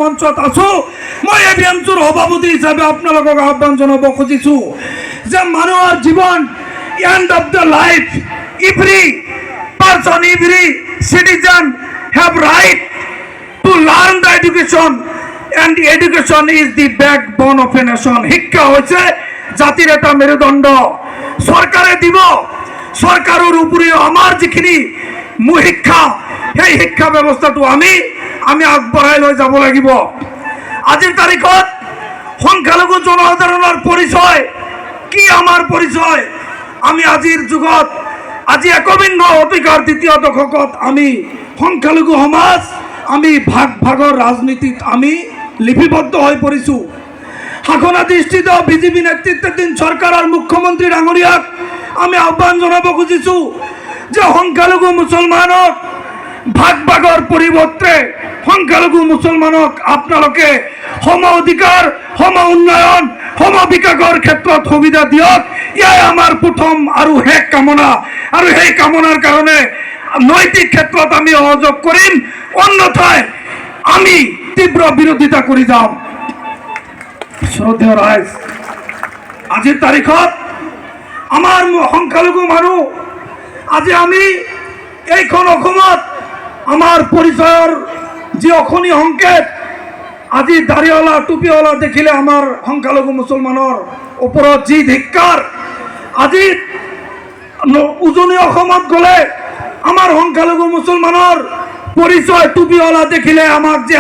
মঞ্চত আছো মই এবিএমচুৰ সভাপতি হিচাপে আপোনালোকক আহ্বান জনাব খুজিছো যে মানুহৰ জীৱন and of the life every person every citizen have right to learn the education and education is the backbone of a nation. শিক্ষা হৈছে জাতিৰ এটা মেৰুদণ্ড। চৰকাৰে দিব, চৰকাৰৰ উপৰিও আমাৰ যিখিনি মূল শিক্ষা সেই শিক্ষা ব্যৱস্থাটো আমি আগবঢ়াই লৈ যাব লাগিব। আজিৰ তাৰিখত সংখ্যালঘু জনসাধাৰণৰ পৰিচয় কি? আমাৰ পৰিচয় আমি আজিৰ যুগত আজি একবিংশ শতিকাৰ দ্বিতীয় দশকত আমি সংখ্যালঘু সমাজ আমি ভাগৰ ৰাজনীতিত আমি লিপিবদ্ধ হৈ পৰিছোঁ। শাসনাধিষ্ঠিত বিজেপি নেতৃত্বাধীন চৰকাৰৰ মুখ্যমন্ত্ৰী ডাঙৰীয়াক আমি আহ্বান জনাব খুজিছোঁ যে সংখ্যালঘু মুছলমানক ভাগৰ পৰিৱৰ্তে সংখ্যালঘু মুছলমানক আপোনালোকে সম অধিকাৰ, সম উন্নয়ন, সম বিকাশৰ ক্ষেত্ৰত সুবিধা দিয়ক। ইয়াই আমাৰ প্ৰথম আৰু শেষ কামনা, আৰু সেই কামনাৰ কাৰণে নৈতিক ক্ষেত্ৰত আমি সহযোগ কৰিম, অন্যথায় আমি তীব্ৰ বিৰোধিতা কৰি যাম। শ্ৰদ্ধেয় ৰাইজ, আজিৰ তাৰিখত আমাৰ সংখ্যালঘু মানুহ আজি আমি এইখন অসমত আমাৰ পৰিচয়ৰ যি অখনি সংকেত, আজি দাড়িৱালা টুপিৱালা দেখিলে আমাৰ সংখ্যালঘু মুছলমানৰ ওপৰত যি ধিক্কাৰ, আজি উজনি অসমত গ'লে আমাৰ সংখ্যালঘু মুছলমানৰ পৰিচয় টুপিৱালা দেখিলে আমাক যে